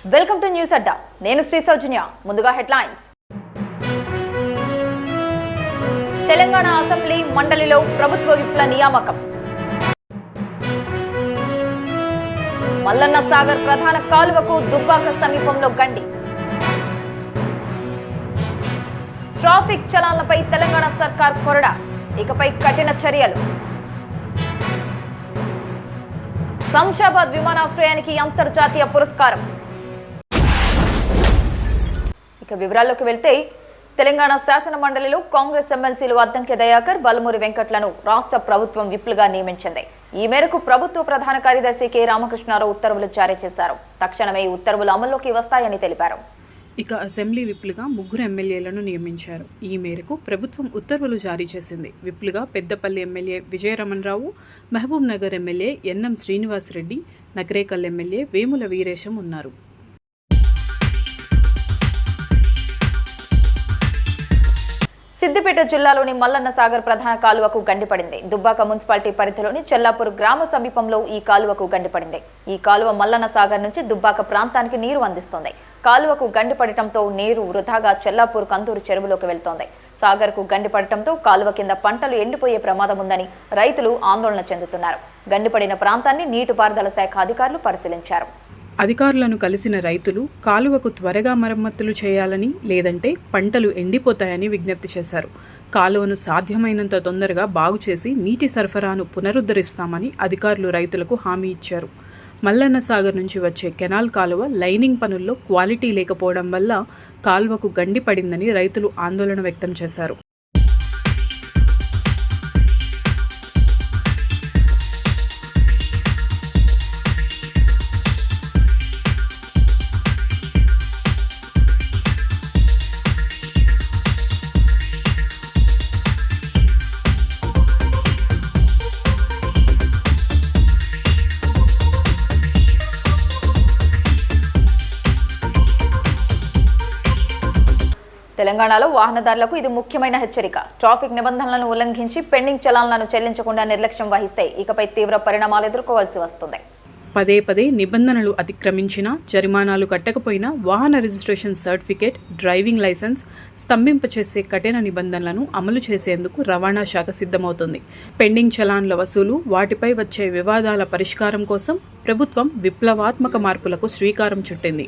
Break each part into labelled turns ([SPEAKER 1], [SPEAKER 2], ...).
[SPEAKER 1] Welcome to news అడ్డా. నేను శ్రీ సౌజన్య. ముందుగా headlines. Telangana assembly మండలిలో ప్రభుత్వ విప్ల నియామకం. మల్లన్న సాగర్ ప్రధాన కాలువకు దుబ్బాక సమీపంలో గండి. ట్రాఫిక్ చలాన్లపై తెలంగాణ సర్కార్ కొరడా, ఇకపై కఠిన చర్యలు. శంషాబాద్ విమానాశ్రయానికి అంతర్జాతీయ పురస్కారం. ఇక వివరాల్లోకి వెళ్తే, తెలంగాణ శాసన మండలిలో కాంగ్రెస్ ఎమ్మెల్సీలు అద్దంకి దయాకర్, బలమూరి వెంకట్లను రాష్ట్ర ప్రభుత్వం విప్లుగా నియమించింది. ఈ మేరకు ప్రభుత్వ ప్రధాన కార్యదర్శి కె రామకృష్ణారావు ఉత్తర్వులు జారీ చేశారు. తక్షణమే ఈ ఉత్తర్వులు అమల్లోకి వస్తాయని తెలిపారు.
[SPEAKER 2] ఇక అసెంబ్లీ విప్లుగా 3 ఎమ్మెల్యేలను నియమించారు. ఈ మేరకు ప్రభుత్వం ఉత్తర్వులు జారీ చేసింది. విప్లుగా Peddapalli MLA Vijaya Ramana Rao, Mahabub Nagar MLA NM Srinivasa Reddy, Nakrekal MLA Vemula Veeresham ఉన్నారు.
[SPEAKER 1] సిద్దిపేట జిల్లాలోని మల్లన్న సాగర్ ప్రధాన కాలువకు గండిపడింది. దుబ్బాక మున్సిపాలిటీ పరిధిలోని చెల్లాపూర్ గ్రామ సమీపంలో ఈ కాలువకు గండిపడింది. ఈ కాలువ మల్లన్న సాగర్ నుంచి దుబ్బాక ప్రాంతానికి నీరు అందిస్తుంది. కాలువకు గండిపడటంతో నీరు వృధాగా చెల్లాపూర్ కందూరు చెరువులోకి వెళ్తోంది. సాగర్ కు గండిపడటంతో కాలువ కింద పంటలు ఎండిపోయే ప్రమాదం ఉందని రైతులు ఆందోళన చెందుతున్నారు. గండిపడిన ప్రాంతాన్ని నీటిపారుదల శాఖ అధికారులు పరిశీలించారు.
[SPEAKER 2] అధికారులను కలిసిన రైతులు కాలువకు త్వరగా మరమ్మతులు చేయాలని, లేదంటే పంటలు ఎండిపోతాయని విజ్ఞప్తి చేశారు. కాలువను సాధ్యమైనంత తొందరగా బాగు చేసి నీటి సరఫరాను పునరుద్ధరిస్తామని అధికారులు రైతులకు హామీ ఇచ్చారు. మల్లన్న సాగర్ నుంచి వచ్చే కెనాల్ కాలువ లైనింగ్ పనుల్లో క్వాలిటీ లేకపోవడం వల్ల కాలువకు గండి పడిందని రైతులు ఆందోళన వ్యక్తం చేశారు.
[SPEAKER 1] తెలంగాణలో వాహనదారులకు ఇది ముఖ్యమైన హెచ్చరిక. ట్రాఫిక్ నిబంధనలను ఉల్లంఘించి పెండింగ్ చలాన్లను చెల్లించకుండా నిర్లక్ష్యం వహిస్తే ఇకపై తీవ్ర పరిణామాలు ఎదుర్కోవాల్సి వస్తుంది.
[SPEAKER 2] పదే నిబంధనలు అతిక్రమించినా, జరిమానాలు కట్టకపోయినా వాహన రిజిస్ట్రేషన్ సర్టిఫికేట్, డ్రైవింగ్ లైసెన్స్ స్తంభింపచేసే కఠిన నిబంధనలను అమలు చేసేందుకు రవాణా శాఖ సిద్ధమవుతుంది. పెండింగ్ చలాన్ల వసూలు, వాటిపై వచ్చే వివాదాల పరిష్కారం కోసం ప్రభుత్వం విప్లవాత్మక మార్పులకు శ్రీకారం చుట్టింది.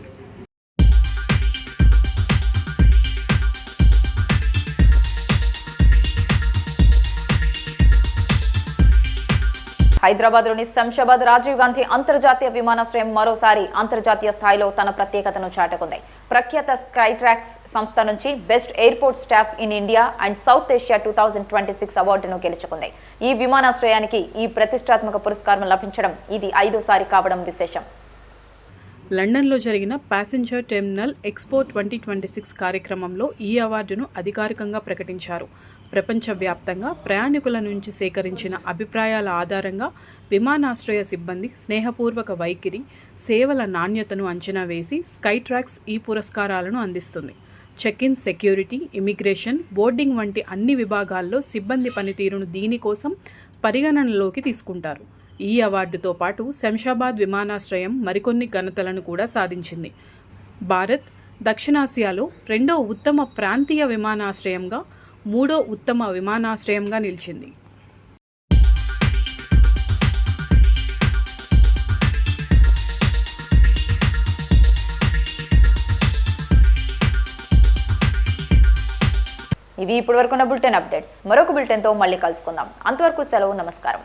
[SPEAKER 1] హైదరాబాద్లోని శంషాబాద్ రాజీవ్ గాంధీ అంతర్జాతీయ విమానాశ్రయం మరోసారి అంతర్జాతీయ స్థాయిలో తన ప్రత్యేకతను చాటుకుంది. ప్రఖ్యాత స్కైట్రాక్స్ సంస్థ నుంచి best airport staff in India and south Asia 2026 అవార్డును గెలుచుకుంది. ఈ విమానాశ్రయానికి ఈ ప్రతిష్టాత్మక పురస్కారం లభించడం ఇది 5వ సారి కావడం విశేషం.
[SPEAKER 2] లండన్లో జరిగిన ప్యాసింజర్ టెర్మినల్ ఎక్స్పో 2026 కార్యక్రమంలో ఈ అవార్డును అధికారికంగా ప్రకటించారు. ప్రపంచవ్యాప్తంగా ప్రయాణికుల నుంచి సేకరించిన అభిప్రాయాల ఆధారంగా విమానాశ్రయ సిబ్బంది స్నేహపూర్వక వైఖరి, సేవల నాణ్యతను అంచనా వేసి స్కైట్రాక్స్ ఈ పురస్కారాలను అందిస్తుంది. Check in, security, immigration, boarding వంటి అన్ని విభాగాల్లో సిబ్బంది పనితీరును దీనికోసం పరిగణనలోకి తీసుకుంటారు. ఈ అవార్డుతో పాటు శంషాబాద్ విమానాశ్రయం మరికొన్ని ఘనతలను కూడా సాధించింది. భారత్ దక్షిణాసియాలో 2వ ఉత్తమ ప్రాంతీయ విమానాశ్రయంగా, 3వ ఉత్తమ విమానాశ్రయంగా నిలిచింది.
[SPEAKER 1] ఇవి ఇప్పటివరకు ఉన్న బులెటిన్ అప్డేట్స్. మరొక బులెటిన్తో మళ్ళీ కలుసుకుందాం. అంతవరకు సెలవు. నమస్కారం.